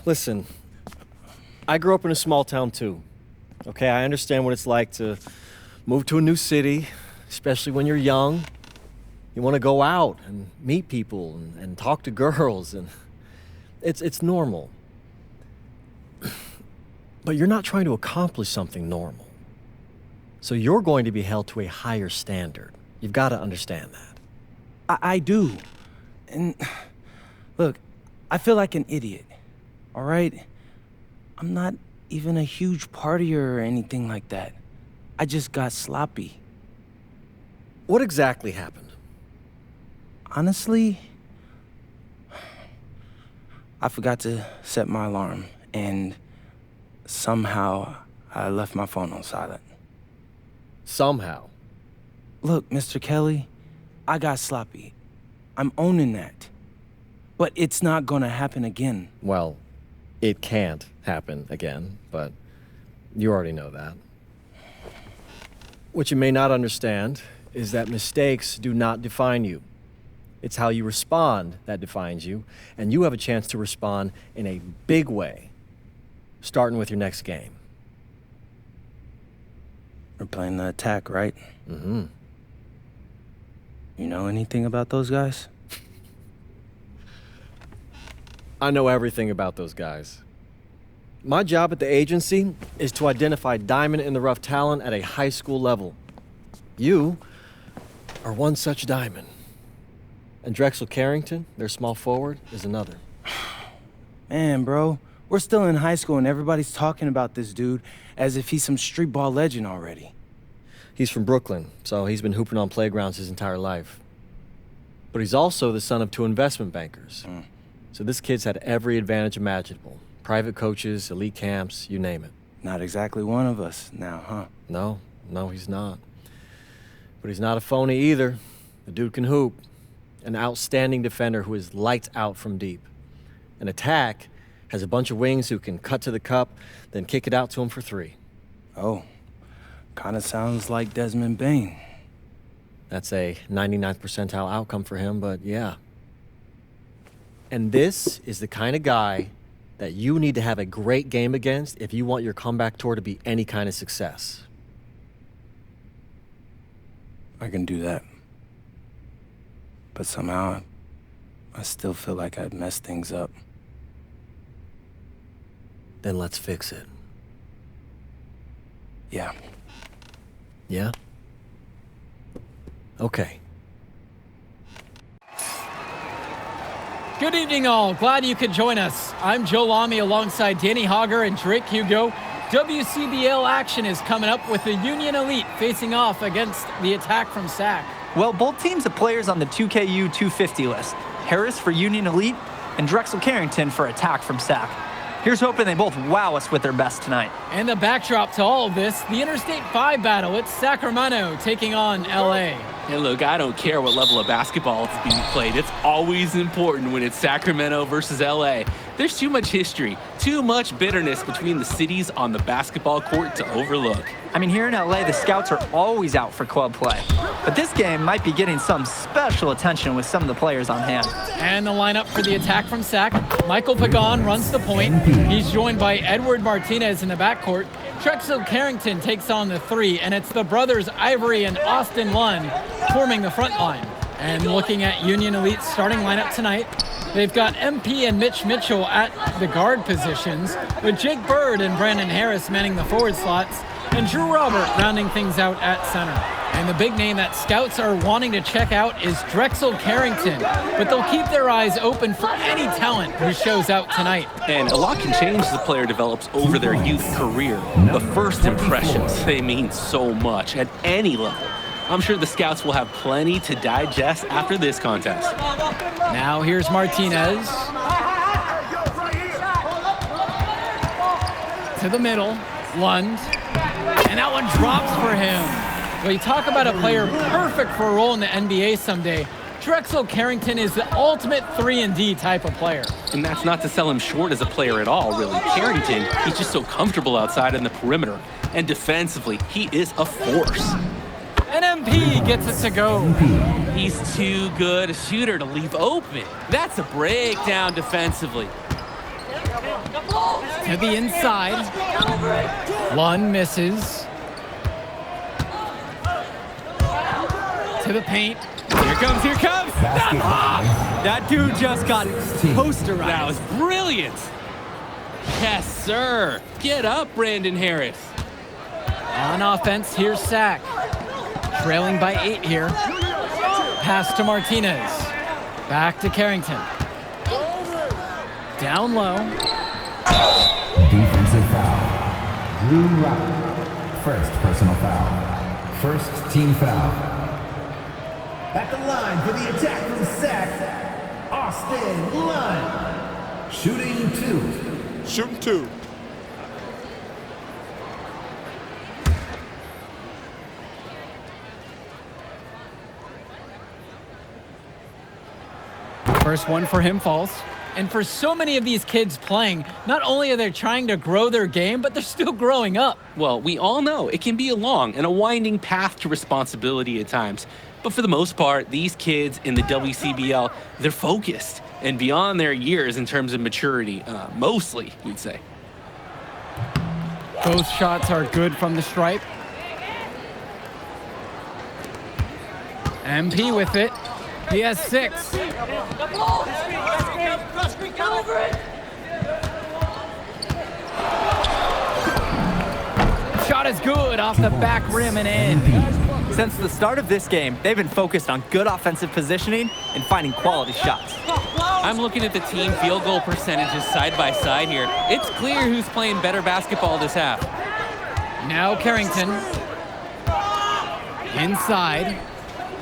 Listen, I grew up in a small town too. Okay, I understand what it's like to move to a new city, especially when you're young. You want to go out and meet people and talk to girls, and it's normal. But you're not trying to accomplish something normal. So you're going to be held to a higher standard. You've got to understand that. I do. And look, I feel like an idiot, all right? I'm not even a huge partier or anything like that. I just got sloppy. What exactly happened? Honestly, I forgot to set my alarm, and somehow I left my phone on silent. Somehow? Look, Mr. Kelly, I got sloppy. I'm owning that. But it's not gonna happen again. Well, it can't happen again, but you already know that. What you may not understand is that mistakes do not define you. It's how you respond that defines you, and you have a chance to respond in a big way, starting with your next game. We're playing the attack, right? Mm-hmm. You know anything about those guys? I know everything about those guys. My job at the agency is to identify diamond-in-the-rough talent at a high school level. You are one such diamond. And Drexel Carrington, their small forward, is another. Man, bro, we're still in high school and everybody's talking about this dude as if he's some street ball legend already. He's from Brooklyn, so he's been hooping on playgrounds his entire life. But he's also the son of 2 investment bankers. So this kid's had every advantage imaginable. Private coaches, elite camps, you name it. Not exactly one of us now, huh? No, he's not. But he's not a phony either. The dude can hoop. An outstanding defender who is lights out from deep. An attack has a bunch of wings who can cut to the cup, then kick it out to him for 3. Oh, kind of sounds like Desmond Bain. That's a 99th percentile outcome for him, but yeah. And this is the kind of guy that you need to have a great game against if you want your comeback tour to be any kind of success. I can do that. But somehow, I still feel like I'd messed things up. Then let's fix it. Yeah. Yeah? Okay. Good evening, all. Glad you could join us. I'm Joe Lamy alongside Danny Hogger and Drake Hugo. WCBL action is coming up with the Union Elite facing off against the Attack from SAC. Well, both teams have players on the 2KU 250 list. Harris for Union Elite and Drexel Carrington for Attack from SAC. Here's hoping they both wow us with their best tonight. And the backdrop to all of this, the Interstate 5 battle. It's Sacramento taking on LA. Hey, look, I don't care what level of basketball is being played. It's always important when it's Sacramento versus LA. There's too much history, too much bitterness between the cities on the basketball court to overlook. I mean, here in LA, the scouts are always out for club play. But this game might be getting some special attention with some of the players on hand. And the lineup for the Attack from SAC. Michael Pagan runs the point. He's joined by Edward Martinez in the backcourt. Drexel Carrington takes on the 3, and it's the brothers Ivory and Austin Lund forming the front line. And looking at Union Elite's starting lineup tonight, they've got MP and Mitch Mitchell at the guard positions, with Jake Bird and Brandon Harris manning the forward slots, and Drew Robert rounding things out at center. And the big name that scouts are wanting to check out is Drexel Carrington, but they'll keep their eyes open for any talent who shows out tonight. And a lot can change as the player develops over their youth career. But first impressions, they mean so much at any level. I'm sure the scouts will have plenty to digest after this contest. Now here's Martinez. To the middle, Lund. And that one drops for him. Well, you talk about a player perfect for a role in the NBA someday. Drexel Carrington is the ultimate 3-and-D type of player. And that's not to sell him short as a player at all, really. Carrington, he's just so comfortable outside in the perimeter. And defensively, he is a force. And MP gets it to go. He's too good a shooter to leave open. That's a breakdown defensively. To the inside. Lund misses. To the paint. Here comes, here comes. That dude just got posterized. That was brilliant. Yes, sir. Get up, Brandon Harris. On offense, here's Sack. Trailing by 8 here. Pass to Martinez. Back to Carrington. Down low. Defensive foul. Drew Robert. First personal foul. First team foul. At the line for the attack from Sac, Austin Lund. Shooting 2. Shooting 2. First one for him falls. And for so many of these kids playing, not only are they trying to grow their game, but they're still growing up. Well, we all know it can be a long and a winding path to responsibility at times. But for the most part, these kids in the WCBL, they're focused and beyond their years in terms of maturity, mostly, you'd say. Both shots are good from the stripe. MP with it. He has 6. Shot is good off the back rim and in. Since the start of this game, they've been focused on good offensive positioning and finding quality shots. I'm looking at the team field goal percentages side by side here. It's clear who's playing better basketball this half. Now Carrington. Inside.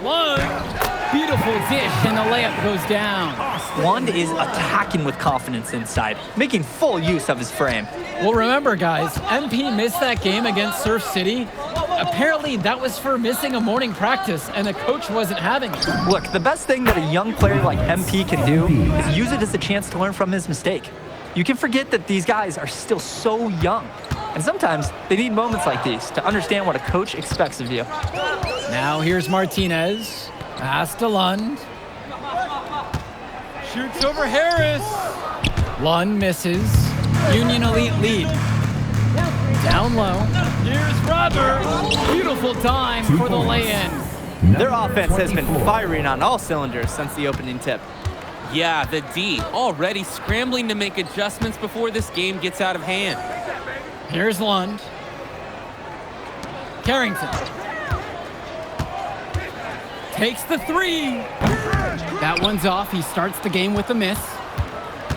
Lund. Beautiful dish, and the layup goes down. Lund is attacking with confidence inside, making full use of his frame. Well, remember, guys, MP missed that game against Surf City. Apparently, that was for missing a morning practice, and the coach wasn't having it. Look, the best thing that a young player like MP can do is use it as a chance to learn from his mistake. You can forget that these guys are still so young, and sometimes they need moments like these to understand what a coach expects of you. Now here's Martinez. Pass to Lund. Shoots over Harris. Lund misses. Union Elite lead. Down low. Here's Robert. Beautiful time for the lay-in. Their offense has been firing on all cylinders since the opening tip. Yeah, the D already scrambling to make adjustments before this game gets out of hand. Here's Lund. Carrington. Takes the 3. That one's off. He starts the game with a miss.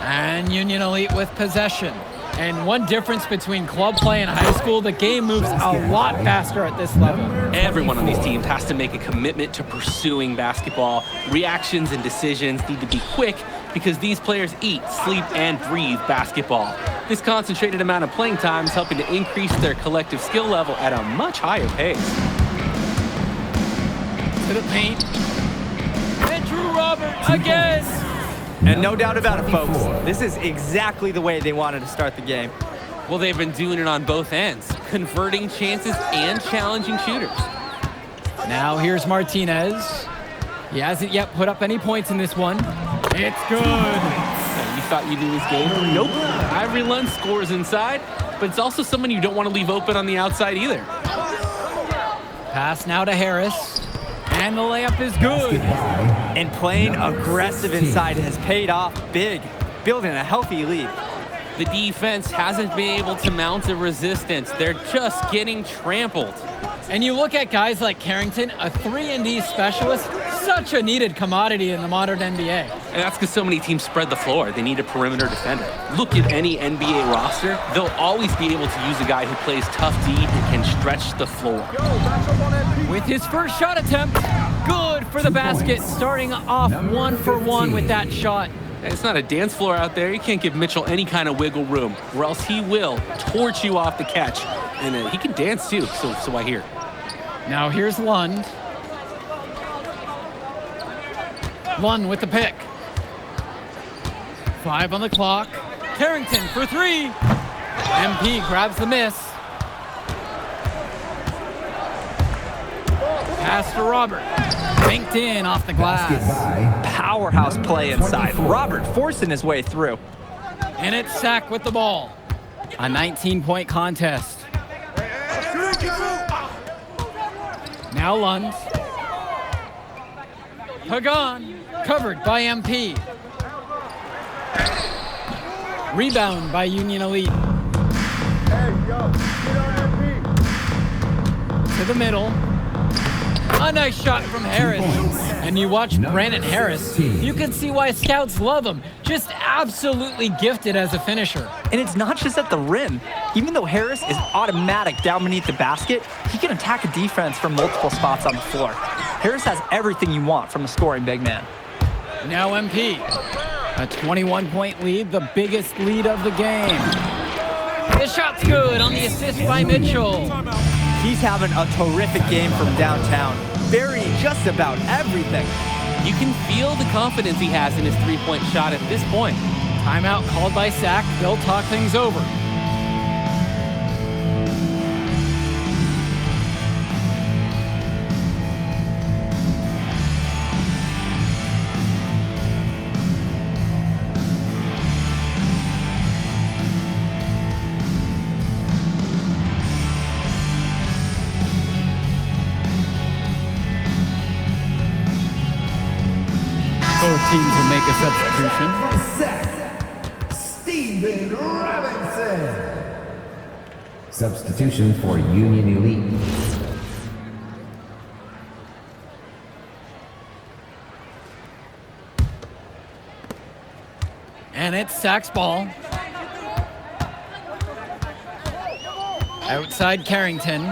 And Union Elite with possession. And one difference between club play and high school, the game moves a lot faster at this level. Everyone on these teams has to make a commitment to pursuing basketball. Reactions and decisions need to be quick because these players eat, sleep, and breathe basketball. This concentrated amount of playing time is helping to increase their collective skill level at a much higher pace. To the paint. And Drew Robert again. And no doubt about it, folks, this is exactly the way they wanted to start the game. Well, they've been doing it on both ends, converting chances and challenging shooters. Now here's Martinez. He hasn't yet put up any points in this one. It's good. You thought you knew his game? Nope. Ivory Lund scores inside, but it's also someone you don't want to leave open on the outside either. Pass now to Harris. And the layup is good. And playing aggressive inside has paid off big, building a healthy lead. The defense hasn't been able to mount a resistance. They're just getting trampled. And you look at guys like Carrington, a 3-and-D specialist, such a needed commodity in the modern NBA. And that's because so many teams spread the floor. They need a perimeter defender. Look at any NBA roster. They'll always be able to use a guy who plays tough D and can stretch the floor. With his first shot attempt, good for the basket, starting off 1 for 1 with that shot. It's not a dance floor out there. You can't give Mitchell any kind of wiggle room, or else he will torch you off the catch. And he can dance too, so I hear. Now here's Lund. Lund with the pick. 5 on the clock. Carrington for 3. MP grabs the miss. Pass to Robert. Banked in off the glass. Powerhouse play inside. Robert forcing his way through. And it's Sack with the ball. A 19-point contest. Now Lund. Pagan, covered by MP. Rebound by Union Elite. To the middle. A nice shot from Harris. And you watch Brandon Harris, you can see why scouts love him. Just absolutely gifted as a finisher. And it's not just at the rim. Even though Harris is automatic down beneath the basket, he can attack a defense from multiple spots on the floor. Harris has everything you want from a scoring big man. Now MP. A 21-point lead, the biggest lead of the game. The shot's good on the assist by Mitchell. He's having a terrific game from downtown, burying just about everything. You can feel the confidence he has in his three-point shot at this point. Timeout called by Sack. They'll talk things over. Both teams will make a substitution. Sack, Steven Robinson. Substitution for Union Elite. And it's Sack's ball. Outside Carrington.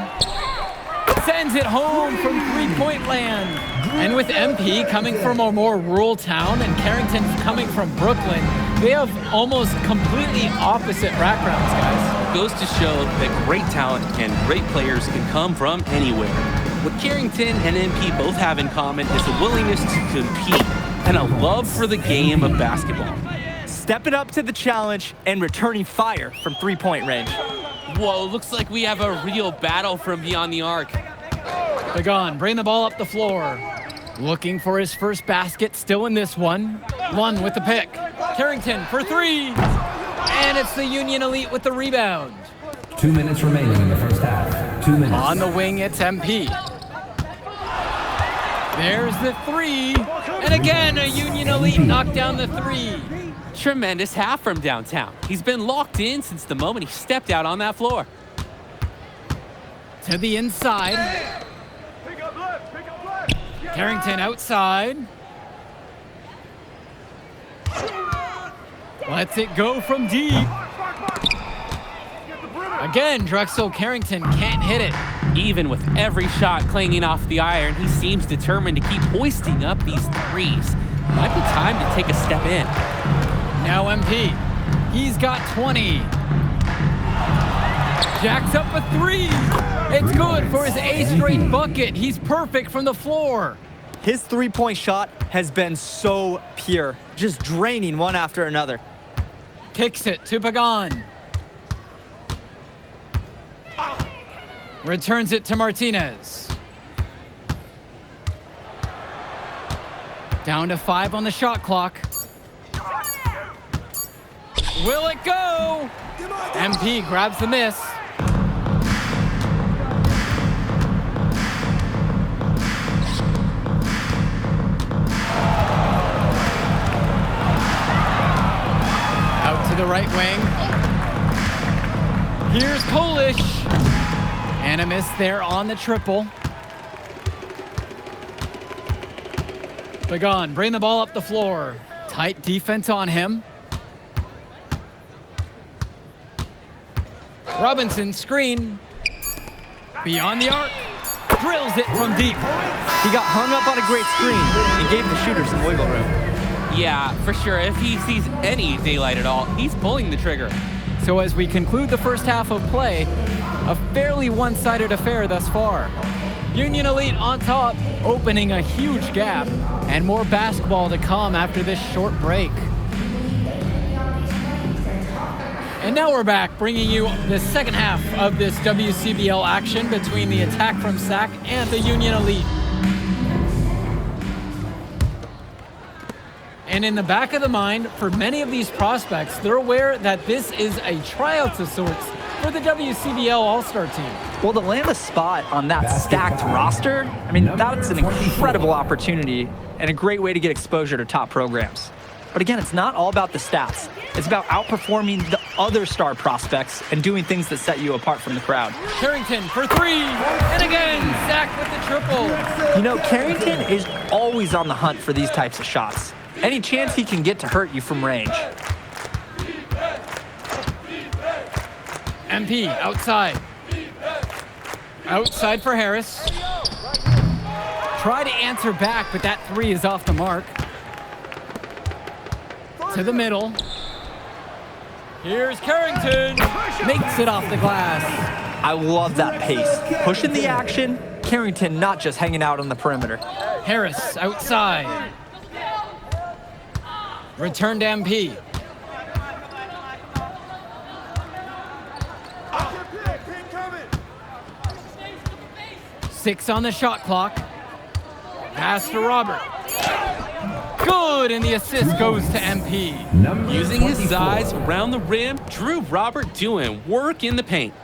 Sends it home from three-point land. And with MP coming from a more rural town and Carrington coming from Brooklyn, they have almost completely opposite backgrounds, guys. Goes to show that great talent and great players can come from anywhere. What Carrington and MP both have in common is a willingness to compete and a love for the game of basketball. Stepping up to the challenge and returning fire from three-point range. Whoa, looks like we have a real battle from beyond the arc. Pagan, bring the ball up the floor. Looking for his first basket, still in this one. Lund with the pick. Carrington for three. And it's the Union Elite with the rebound. 2 minutes remaining in the first half. 2 minutes. On the wing, it's MP. There's the three. And again, a Union Elite knocked down the three. Tremendous half from downtown. He's been locked in since the moment he stepped out on that floor. To the inside. Carrington outside. Lets it go from deep. Again, Drexel Carrington can't hit it. Even with every shot clanging off the iron, he seems determined to keep hoisting up these threes. Might be time to take a step in. Now MP. He's got 20. Jacks up a three. It's good for his 8th straight bucket. He's perfect from the floor. His three-point shot has been so pure, just draining one after another. Kicks it to Pagan. Returns it to Martinez. Down to 5 on the shot clock. Will it go? MP grabs the miss. Out to the right wing. Here's Polish. And a miss there on the triple. Pagan, bring the ball up the floor. Tight defense on him. Robinson screen. Beyond the arc. Drills it from deep. He got hung up on a great screen and gave the shooter some wiggle room. Yeah, for sure. If he sees any daylight at all, he's pulling the trigger. So as we conclude the first half of play, a fairly one-sided affair thus far. Union Elite on top, opening a huge gap, and more basketball to come after this short break. And now we're back, bringing you the second half of this WCBL action between the attack from Sac and the Union Elite. And in the back of the mind, for many of these prospects, they're aware that this is a tryout of sorts for the WCBL All-Star team. Well, to land a spot on that stacked roster, I mean, that's an incredible opportunity and a great way to get exposure to top programs. But again, it's not all about the stats. It's about outperforming the other star prospects and doing things that set you apart from the crowd. Carrington for three, and again, sacked with the triple. You know, Carrington is always on the hunt for these types of shots. Any chance he can get to hurt you from range. MP outside. Outside for Harris. Try to answer back, but that three is off the mark. To the middle. Here's Carrington. Makes it off the glass. I love that pace. Pushing the action, Carrington not just hanging out on the perimeter. Harris outside. Return to MP. Six on the shot clock. Pass to Robert. Good, and the assist goes to MP. Using his size around the rim, Drew Robert doing work in the paint.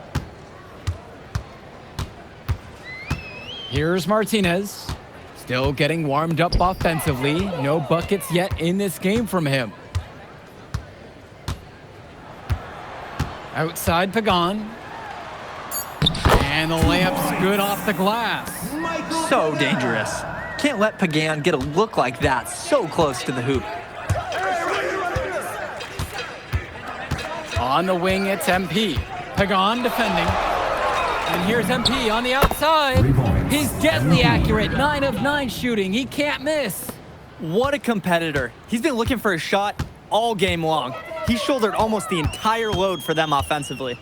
Here's Martinez. Still getting warmed up offensively. No buckets yet in this game from him. Outside Pagan. And the layup's good off the glass. So dangerous. Can't let Pagan get a look like that so close to the hoop. On the wing, it's MP. Pagan defending. And here's MP on the outside. He's deadly accurate, 9 of 9 shooting. He can't miss. What a competitor. He's been looking for a shot all game long. He shouldered almost the entire load for them offensively.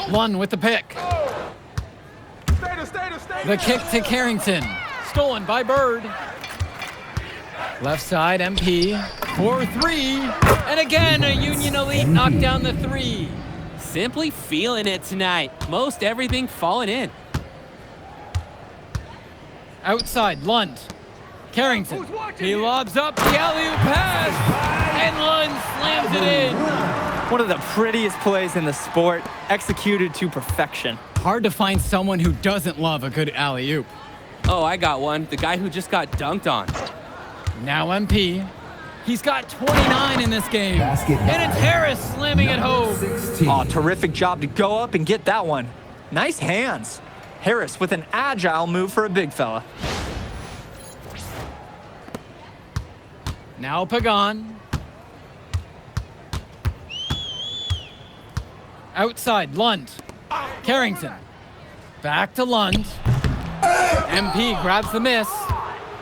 Lund with the pick. The kick to Carrington. Stolen by Bird. Left side, MP. 4-3. And again, a Union Elite knocked down the three. Simply feeling it tonight. Most everything falling in. Outside, Lund. Carrington. He lobs up the alley-oop pass. And Lund slams it in. One of the prettiest plays in the sport, executed to perfection. Hard to find someone who doesn't love a good alley-oop. Oh, I got one. The guy who just got dunked on. Now MP. He's got 29 in this game. Basket And it's Harris slamming it home. 16. Oh, terrific job to go up and get that one. Nice hands. Harris with an agile move for a big fella. Now Pagan. Outside, Lund. Carrington. Back to Lund. MP grabs the miss.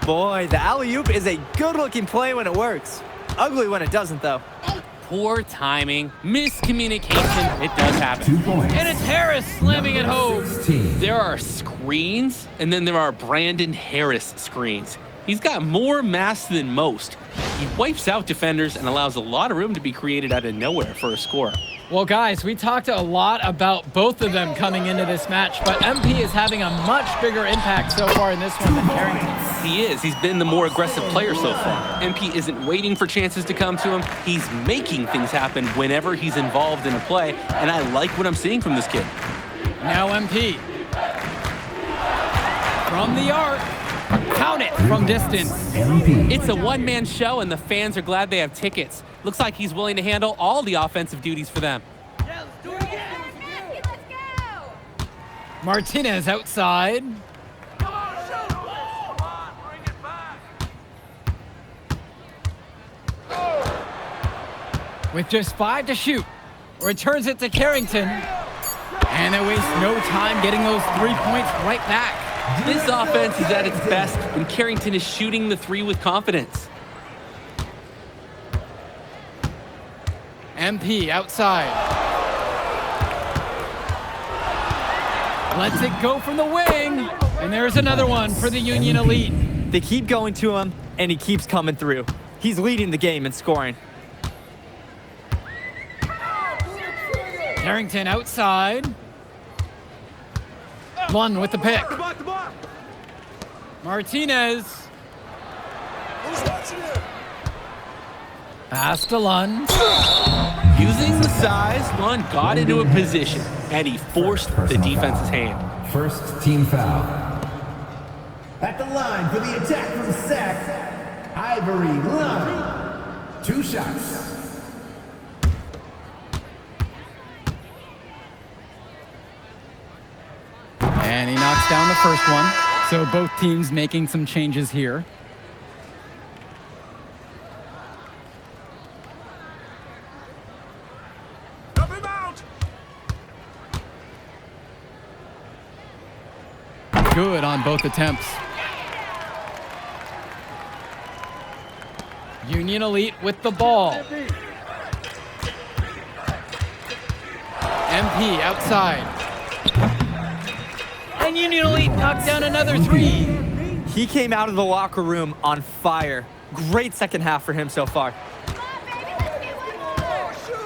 Boy, the alley-oop is a good-looking play when it works. Ugly when it doesn't, though. Poor timing, miscommunication. It does happen. 2 points. And it's Harris slamming it home. 16. There are screens, and then there are Brandon Harris screens. He's got more mass than most. He wipes out defenders and allows a lot of room to be created out of nowhere for a score. Well, guys, we talked a lot about both of them coming into this match, but MP is having a much bigger impact so far in this one than Carrington. He is. He's been the more aggressive player so far. MP isn't waiting for chances to come to him. He's making things happen whenever he's involved in a play, and I like what I'm seeing from this kid. Now MP. From the arc. Count it from distance. MP. It's a one-man show, and the fans are glad they have tickets. Looks like he's willing to handle all the offensive duties for them. Martinez outside. With just 5 to shoot, returns it to Carrington. And they waste no time getting those 3 points right back. This offense is at its best when Carrington is shooting the three with confidence. MP outside. Lets it go from the wing. And there's another one for the Union Elite. They keep going to him, and he keeps coming through. He's leading the game in scoring. Carrington outside. Lund with the pick. Martinez. Pass to Lund. Using the size, Lund got into a position, and he forced the Personal defense's foul. hand. First team foul. At the line for the attack from Sac, Ivory Lund. 2 shots. And he knocks down the first one. So both teams making some changes here. Good on both attempts. Union Elite with the ball. MP outside. And Union Elite knocked down another 3. He came out of the locker room on fire. Great second half for him so far.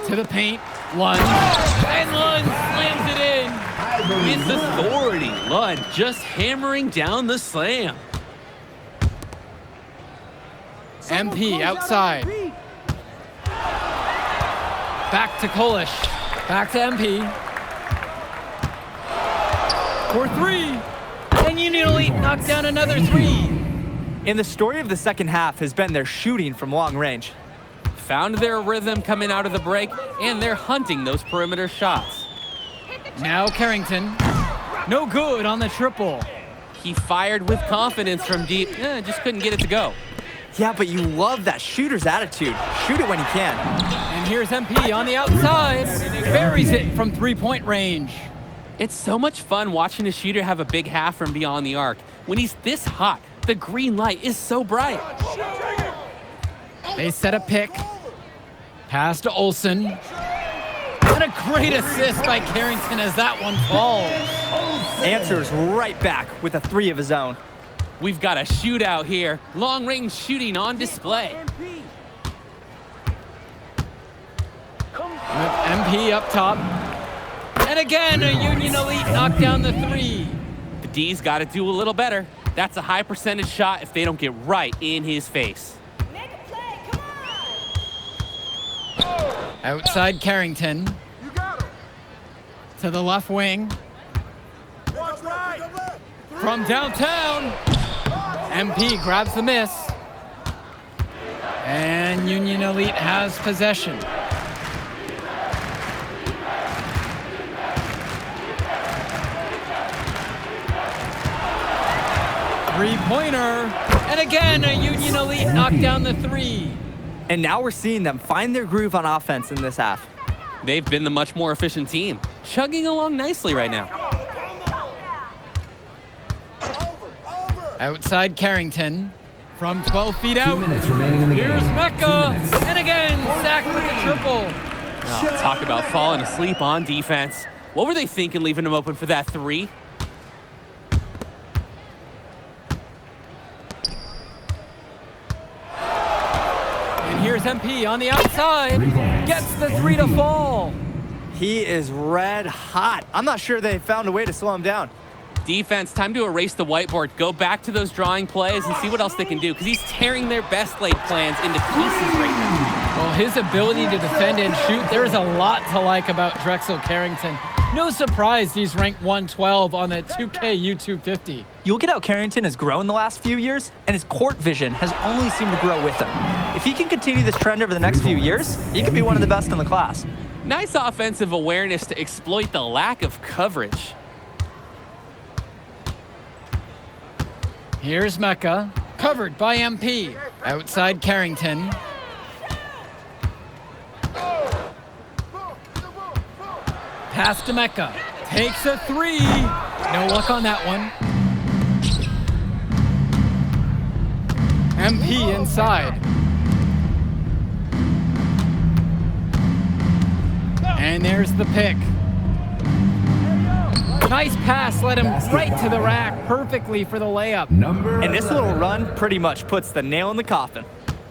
To the paint, Lund. And Lund slams it in. With authority, Lund just hammering down the slam. MP outside. Back to Kolish. Back to MP. For 3. And Union Elite knocked down another 3. And the story of the second half has been their shooting from long range. Found their rhythm coming out of the break, and they're hunting those perimeter shots. Now Carrington. No good on the triple. He fired with confidence from deep, just couldn't get it to go. Yeah, but you love that shooter's attitude. Shoot it when he can. And here's MP on the outside. Buries it from 3-point range. It's so much fun watching a shooter have a big half from beyond the arc. When he's this hot, the green light is so bright. They set a pick. Pass to Olsen. And a great assist by Carrington as that one falls. Answers right back with a 3 of his own. We've got a shootout here. Long-range shooting on display. With MP up top. And again, a Union Elite knocked down the 3. The D's got to do a little better. That's a high percentage shot if they don't get right in his face. Outside Carrington. To the left wing. From downtown. MP grabs the miss. And Union Elite has possession. Three-pointer. And again, a Union Elite knocked down the 3. And now we're seeing them find their groove on offense in this half. They've been the much more efficient team, chugging along nicely right now. Outside Carrington. From 12 feet out. 2 minutes remaining in the Here's game. Mecca. And again, sacked with a triple. Oh, talk about falling asleep on defense. What were they thinking leaving him open for that 3? And here's MP on the outside. Gets the 3 to fall. He is red hot. I'm not sure they found a way to slow him down. Defense, time to erase the whiteboard. Go back to those drawing plays and see what else they can do, because he's tearing their best laid plans into pieces right now. Well, his ability to defend and shoot, there is a lot to like about Drexel Carrington. No surprise he's ranked 112 on the 2K YouTube 50. You look at how Carrington has grown the last few years, and his court vision has only seemed to grow with him. If he can continue this trend over the next few years, he could be one of the best in the class. Nice offensive awareness to exploit the lack of coverage. Here's Mecca, covered by MP. Outside Carrington. Pass to Mecca. Takes a 3. No luck on that one. MP inside. And there's the pick. Nice pass, led him right to the rack perfectly for the layup. And this little run pretty much puts the nail in the coffin.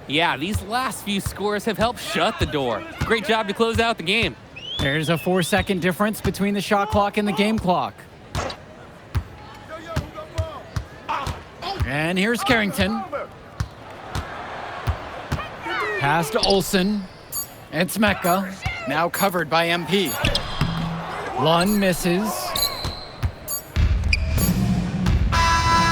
Yeah, these last few scores have helped shut the door. Great job to close out the game. There's a 4-second difference between the shot clock and the game clock. And here's Carrington. Pass to Olsen. It's Mecca. Now covered by MP. Lund misses.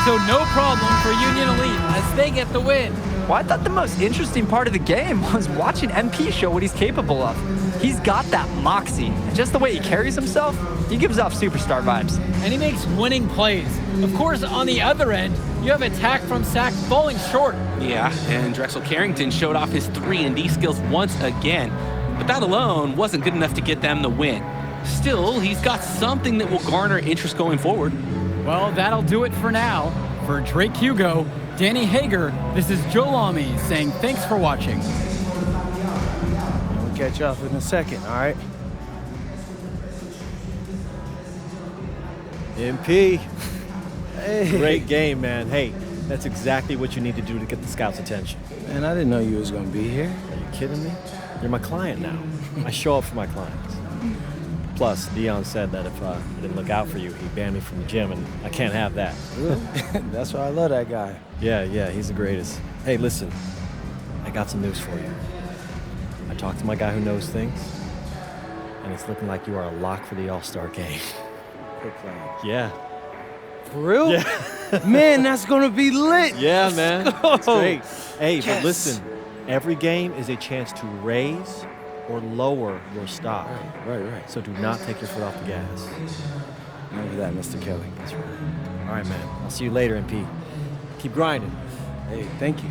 So no problem for Union Elite as they get the win. Well, I thought the most interesting part of the game was watching MP show what he's capable of. He's got that moxie, and just the way he carries himself, he gives off superstar vibes. And he makes winning plays. Of course, on the other end, you have attack from Sac falling short. Yeah, and Drexel Carrington showed off his 3-and-D skills once again, but that alone wasn't good enough to get them the win. Still, he's got something that will garner interest going forward. Well, that'll do it for now. For Drake Hugo, Danny Hager, this is Joe Lamy saying thanks for watching. We'll catch up in a second, all right? MP. Hey. Great game, man. Hey, that's exactly what you need to do to get the scouts' attention. Man, I didn't know you was gonna be here. Are you kidding me? You're my client now. I show up for my clients. Plus, Dion said that if I didn't look out for you, he'd ban me from the gym, and I can't have that. That's why I love that guy. Yeah, he's the greatest. Hey, listen, I got some news for you. I talked to my guy who knows things, and it's looking like you are a lock for the All-Star game. Quit playing. Yeah. For real? Yeah. Man, that's gonna be lit. Yeah, man. It's great. Hey, Yes. but listen, every game is a chance to raise or lower your stock. Right. So do not take your foot off the gas. Remember that, Mr. Kelly. That's right. All right, man. I'll see you later, MP. Keep grinding. Hey, thank you.